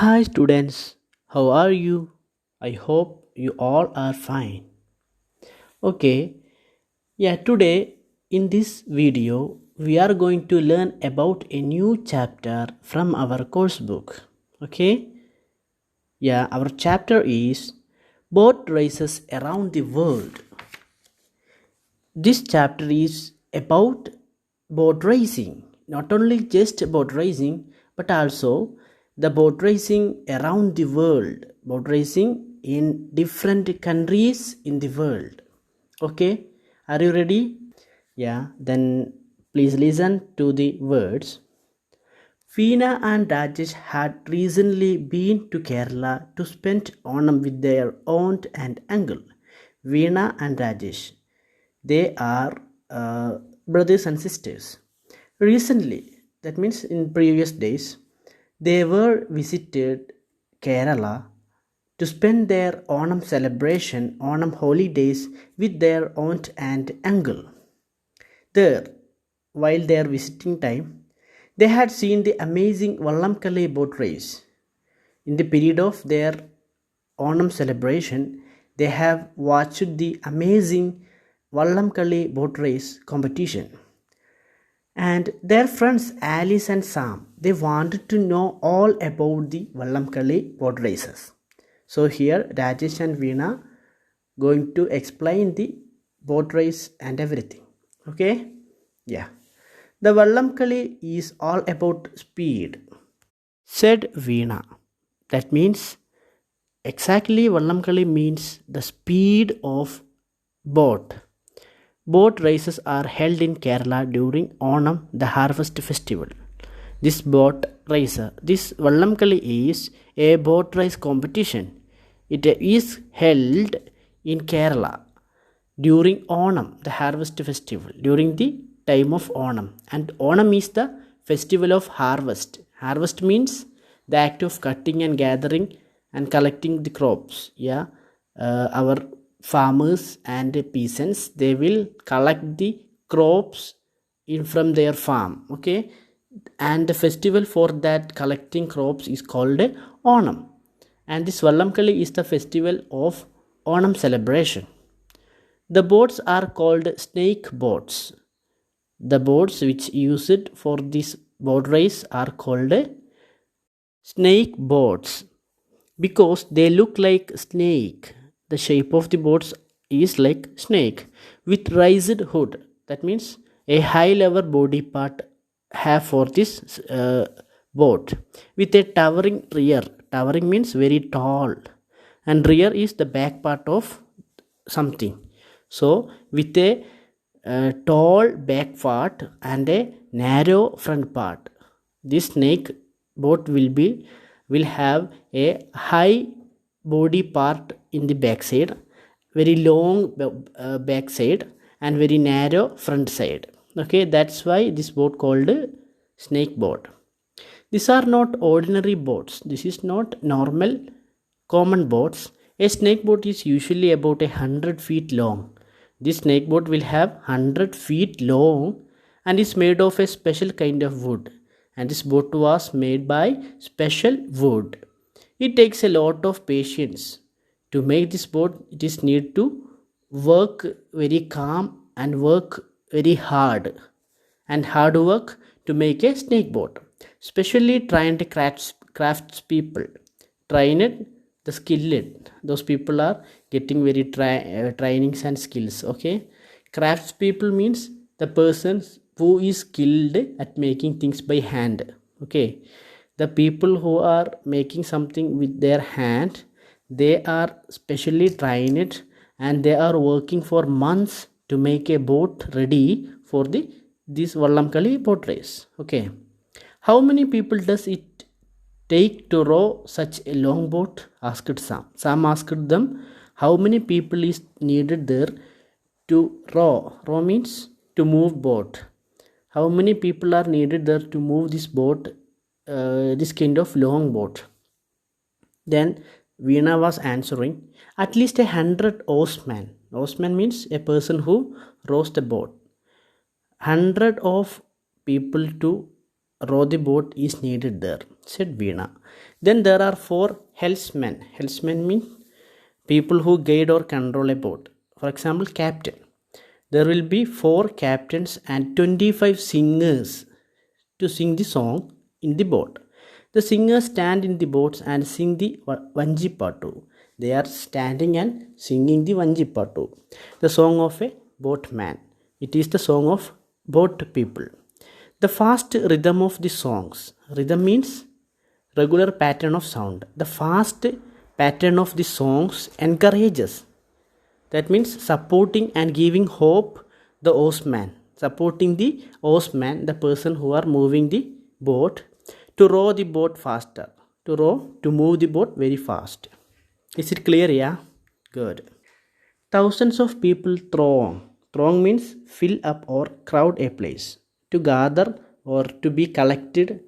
Hi students, how are you? I hope you all are fine. Okay, today in this video we are going to learn about a new chapter from our course book. Okay, our chapter is boat races around the world. This chapter is about boat racing, not only just boat racing, but also the boat racing around the world, boat racing in different countries in the world. Okay, are you ready? Then please listen to the words. Veena and Rajesh had recently been to Kerala to spend Onam with their aunt and uncle. Veena and Rajesh, they are brothers and sisters. Recently, that means in previous days, they were visited Kerala to spend their Onam celebration, Onam holidays with their aunt and uncle. There, while their visiting time, they had seen the amazing Vallamkale boat race. In the period of their Onam celebration, they have watched the amazing Vallamkale boat race competition. And their friends Alice and Sam, they wanted to know all about the Vallamkale boat races. So here Rajesh and Veena going to explain the boat race and everything. Okay? The Vallamkali is all about speed, said Veena. That means exactly Vallamkali means the speed of boat. Boat races are held in Kerala during Onam, the harvest festival. This Vallamkali is a boat race competition. It is held in Kerala during Onam, the harvest festival, during the time of Onam. And Onam is the festival of harvest. Harvest means the act of cutting and gathering and collecting the crops. Our farmers and peasants, they will collect the crops from their farm. Okay, and the festival for that collecting crops is called Onam. And this Vallamkali is the festival of Onam celebration. The boats are called snake boats. The boats which used for this boat race are called snake boats because they look like snake. The shape of the boats is like snake with raised hood. That means a high level body part have for this boat with a towering rear. Towering means very tall, and rear is the back part of something. So with a tall back part and a narrow front part, this snake boat will have a high body part in the back side, very long back side, and very narrow front side. Okay, that's why this boat called snake boat. These are not ordinary boats. This is not normal common boats. A snake boat is usually about 100 feet long. This snake boat will have 100 feet long and is made of a special kind of wood. And this boat was made by special wood. It takes a lot of patience. To make this boat, it is need to work very calm and work very hard. And hard work to make a snake boat. Specially trained crafts people. Trained the skilled, those people are getting very trainings and skills. Okay, crafts people means the persons who is skilled at making things by hand. Okay, the people who are making something with their hand, they are specially trained and they are working for months to make a boat ready for this Vallamkali boat race. Okay, how many people does it take to row such a long boat? Asked Sam. Sam asked them, how many people is needed there to row? Row means to move boat. How many people are needed there to move this boat, this kind of long boat? Then Veena was answering, at least 100 oarsmen. Oarsman means a person who rows the boat. 100 of people to row the boat is needed there, said Veena. Then there are 4 helmsmen. Helmsmen mean people who guide or control a boat. For example, captain. There will be 4 captains and 25 singers to sing the song in the boat. The singers stand in the boats and sing the Vanjipattu. They are standing and singing the Vanjipattu, the song of a boatman. It is the song of boat people. The fast rhythm of the songs. Rhythm means regular pattern of sound. The fast pattern of the songs encourages. That means supporting and giving hope the oarsman. Supporting the oarsman, the person who are moving the boat, to row the boat faster. To move the boat very fast. Is it clear? Yeah? Good. Thousands of people throng. Throng means fill up or crowd a place. To gather or to be collected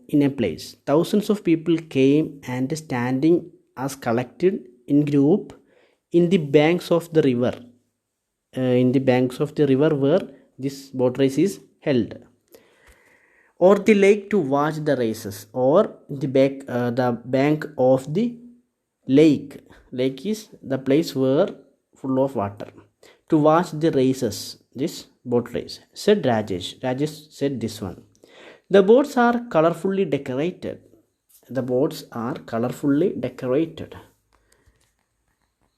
in a place. Thousands of people came and standing as collected in group in the banks of the river. In the banks of the river where this boat race is held. Or the lake to watch the races, or the bank of the lake. Lake is the place where full of water. To watch the races, this boat race, said Rajesh. Rajesh said this one. The boats are colorfully decorated. The boats are colorfully decorated.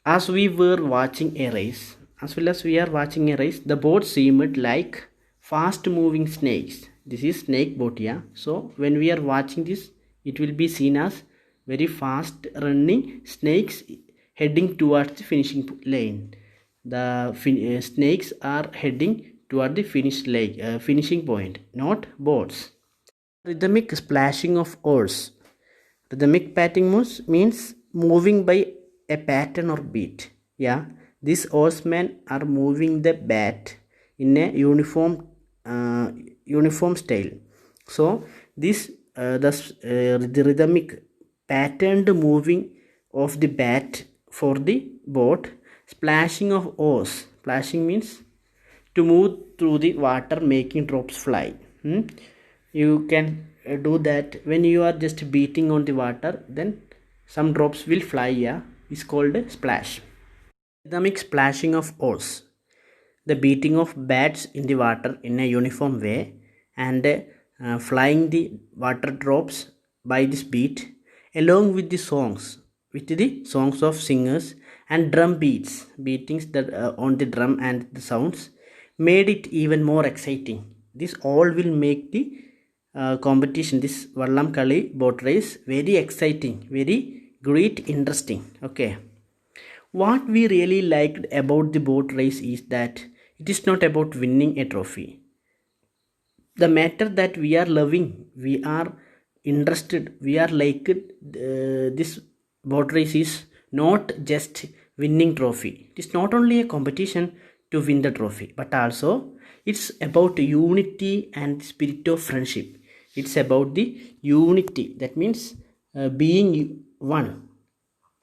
As we were watching a race, as well as we are watching a race, the boat seemed like fast moving snakes. This is snake boat, yeah. So when we are watching this, it will be seen as very fast running snakes heading towards the finishing lane. The snakes are heading toward the finishing point, not boats. Rhythmic splashing of oars. Rhythmic pattern means moving by a pattern or beat. Yeah, these oarsmen are moving the bat in a uniform style. So this the rhythmic patterned moving of the bat for the boat. Splashing of oars. Splashing means to move through the water, making drops fly. You can do that when you are just beating on the water, then some drops will fly. Yeah, is called a splash. Rhythmic splashing of oars. The beating of bats in the water in a uniform way and flying the water drops by this beat, along with the songs of singers and drum beatings that on the drum and the sounds, made it even more exciting. This all will make the competition, this Vallam Kali boat race, very exciting, very great, interesting. Okay. What we really liked about the boat race is that it is not about winning a trophy. The matter that we are loving, we are interested, we are like this boat race is not just winning trophy. It is not only a competition to win the trophy, but also it's about unity and spirit of friendship. It's about the unity. That means being one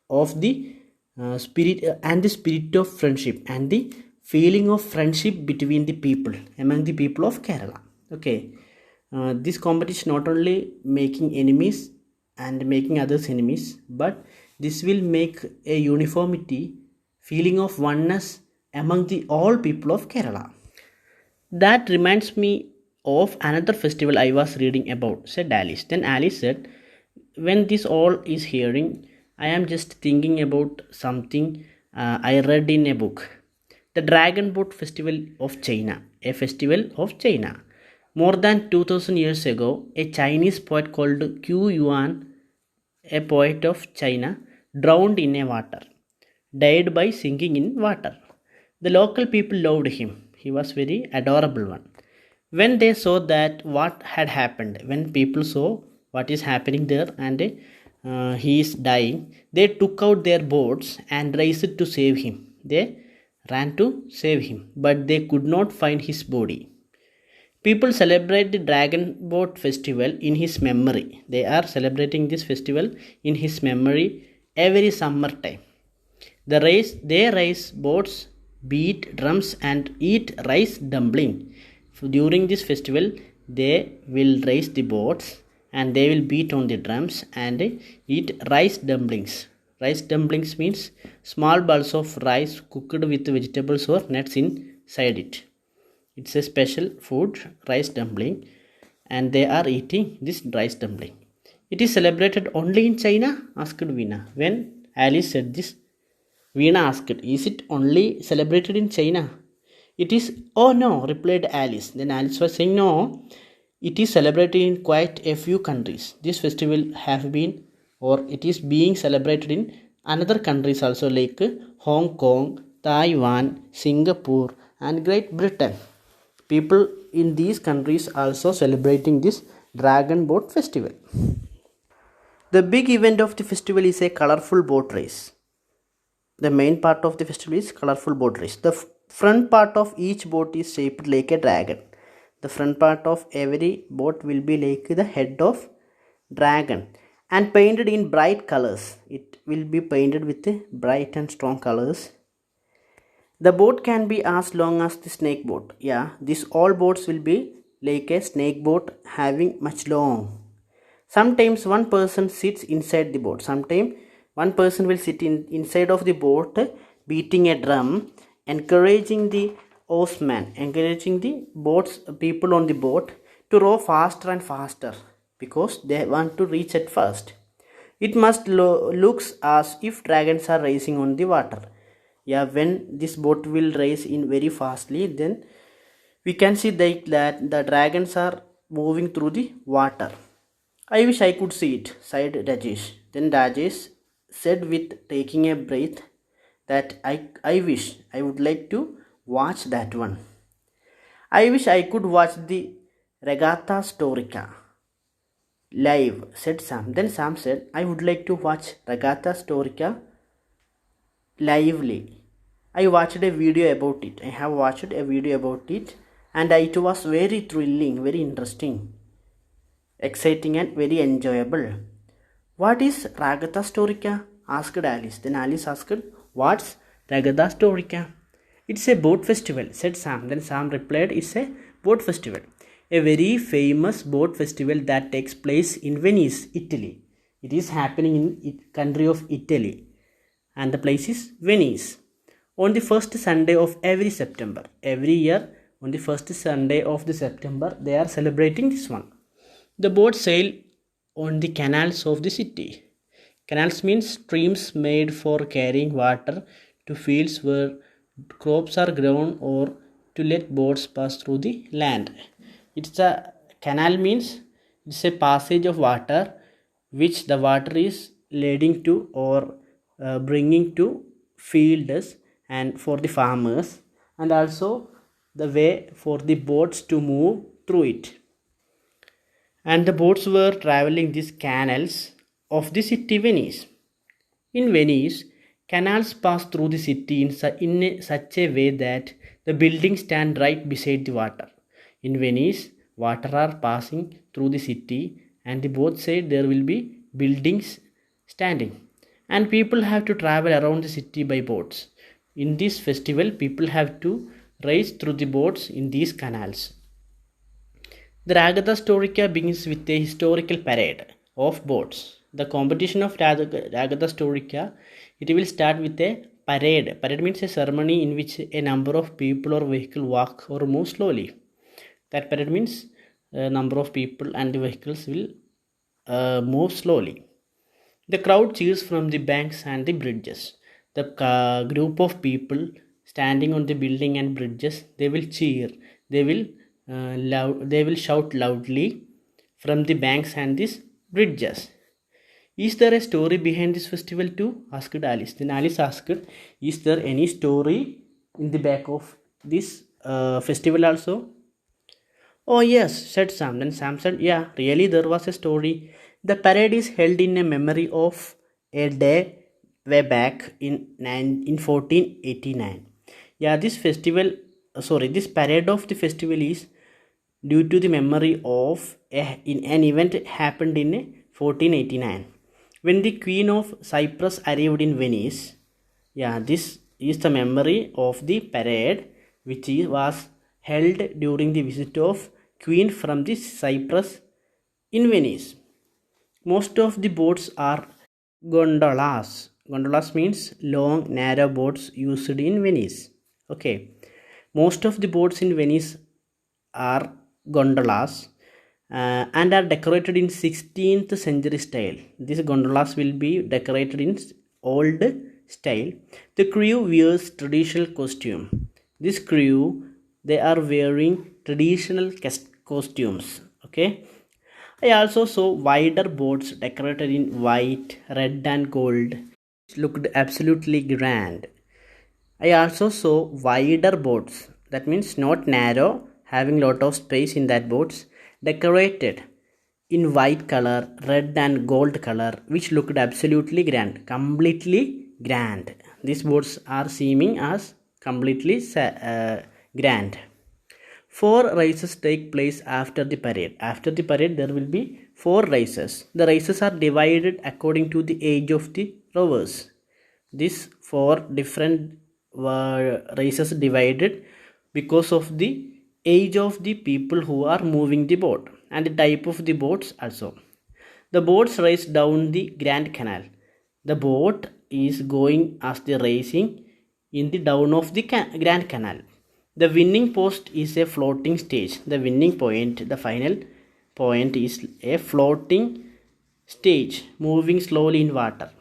of the spirit and the spirit of friendship and the feeling of friendship between the people, among the people of Kerala. Okay, this competition not only making enemies and making others enemies, but this will make a uniformity, feeling of oneness among the all people of Kerala. That reminds me of another festival I was reading about, said Alice. Then Alice said, when this all is hearing, I am just thinking about something I read in a book. The Dragon Boat Festival of China, a festival of China. More than 2000 years ago, a Chinese poet called Qu Yuan, a poet of China, drowned in a water, died by sinking in water. The local people loved him. He was very adorable one. When they saw that what had happened, when people saw what is happening there and he is dying, they took out their boats and raced to save him. They ran to save him, but they could not find his body. People celebrate the Dragon Boat Festival in his memory. They are celebrating this festival in his memory every summer time. They race boats, beat drums and eat rice dumpling. During this festival, they will raise the boats and they will beat on the drums and eat rice dumplings. Rice dumplings means small balls of rice cooked with vegetables or nuts inside it. It's a special food, rice dumpling, and they are eating this rice dumpling. It is celebrated only in China? Asked Veena. When Alice said this, Veena asked, is it only celebrated in China? It is, oh no, replied Alice. Then Alice was saying, no, it is celebrated in quite a few countries. This festival have been, or it is being celebrated in another countries also, like Hong Kong, Taiwan, Singapore, and Great Britain. People in these countries also celebrating this dragon boat festival. The big event of the festival is a colorful boat race. The main part of the festival is colorful boat race. The front part of each boat is shaped like a dragon. The front part of every boat will be like the head of dragon and painted in bright colors. It will be painted with bright and strong colors. The boat can be as long as the snake boat. Yeah, these all boats will be like a snake boat having much long. Sometimes one person sits inside the boat. Sometimes one person will sit inside of the boat beating a drum, encouraging the oarsman, encouraging the boats, people on the boat to row faster and faster because they want to reach it first. It must looks as if dragons are racing on the water. Yeah, when this boat will race in very fastly, then we can see that the dragons are moving through the water. I wish I could see it, sighed Rajesh. Then Rajesh said with taking a breath that I wish I would like to watch that one. I wish I could watch the Regatta Storica live, said Sam. Then Sam said, I would like to watch Regatta Storica lively. I watched a video about it. I have watched a video about it and it was very thrilling, very interesting, exciting and very enjoyable. What is Regatta Storica? Asked Alice. Then Alice asked, what's Regatta Storica? It's a boat festival, said Sam. Then Sam replied, it's a boat festival. A very famous boat festival that takes place in Venice, Italy. It is happening in country of Italy and the place is Venice. On the first Sunday of every September. Every year on the first Sunday of the September they are celebrating this one. The boats sail on the canals of the city. Canals means streams made for carrying water to fields where crops are grown or to let boats pass through the land. It's a canal means it's a passage of water which the water is leading to or bringing to fields and for the farmers, and also the way for the boats to move through it. And the boats were traveling these canals of the city Venice. In Venice, canals pass through the city in such a way that the buildings stand right beside the water. In Venice, water are passing through the city and the both side there will be buildings standing. And people have to travel around the city by boats. In this festival, people have to race through the boats in these canals. The Regatta Storica begins with a historical parade of boats. The competition of Regatta Storica, it will start with a parade. Parade means a ceremony in which a number of people or vehicle walk or move slowly. That parade means a number of people and the vehicles will move slowly. The crowd cheers from the banks and the bridges. The group of people standing on the building and bridges, they will cheer. They will shout loudly from the banks and these bridges. Is there a story behind this festival too? Asked Alice. Then Alice asked, is there any story in the back of this festival also? Oh yes, said Sam. Then Sam said, yeah, really there was a story. The parade is held in a memory of a day way back in 1489. Yeah, this parade of the festival is due to the memory of an event happened in 1489 when the Queen of Cyprus arrived in Venice. Yeah, this is the memory of the parade which was held during the visit of queen from the Cyprus in Venice. Most of the boats are gondolas. Gondolas means long, narrow boats used in Venice. Okay. Most of the boats in Venice are gondolas and are decorated in 16th century style. These gondolas will be decorated in old style. The crew wears traditional costume. This crew, they are wearing traditional costumes. Okay. I also saw wider boards decorated in white, red, and gold. It looked absolutely grand. I also saw wider boards, that means not narrow, having lot of space in that boards, decorated in white color, red and gold color, which looked absolutely grand, completely grand. These boards are seeming as completely grand. Four races take place after the parade. After the parade, there will be four races. The races are divided according to the age of the rowers. These four different races divided because of the age of the people who are moving the boat and the type of the boats also. The boats race down the Grand Canal. The boat is going as the racing in the down of the Grand Canal. The winning post is a floating stage. The winning point, the final point, is a floating stage moving slowly in water.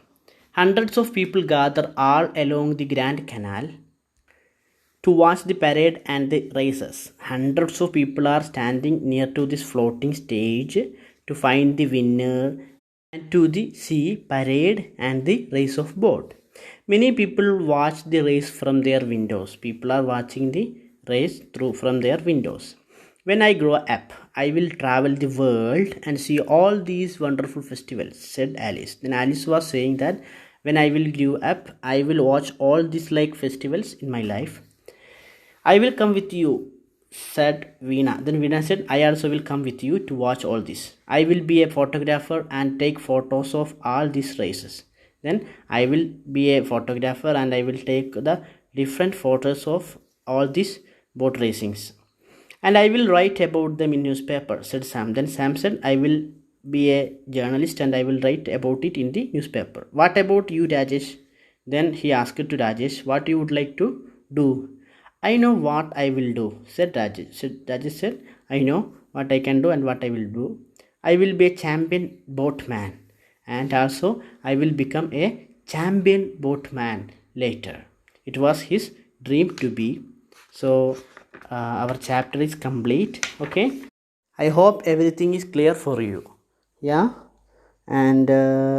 Hundreds of people gather all along the Grand Canal to watch the parade and the races. Hundreds of people are standing near to this floating stage to find the winner and to the see parade and the race of boat. Many people watch the race from their windows. People are watching the race through from their windows. When I grow up, I will travel the world and see all these wonderful festivals, said Alice. Then Alice was saying that when I will grow up, I will watch all these like festivals in my life. I will come with you, said Veena. Then Veena said, I also will come with you to watch all this. I will be a photographer and take photos of all these races. Then I will be a photographer and I will take the different photos of all these boat racings. And I will write about them in newspaper, said Sam. Then Sam said, I will be a journalist and I will write about it in the newspaper. What about you, Rajesh? Then he asked to Rajesh, what you would like to do? I know what I will do, said Rajesh. Rajesh said, I know what I can do and what I will do. I will be a champion boatman and also I will become a champion boatman later. It was his dream to be. So our chapter is complete. Okay, I hope everything is clear for you. Yeah, and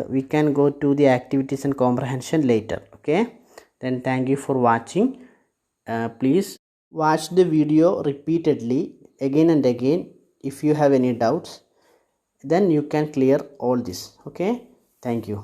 we can go to the activities and comprehension later. Okay, then thank you for watching. Please watch the video repeatedly again and again. If you have any doubts, then you can clear all this. Okay, thank you.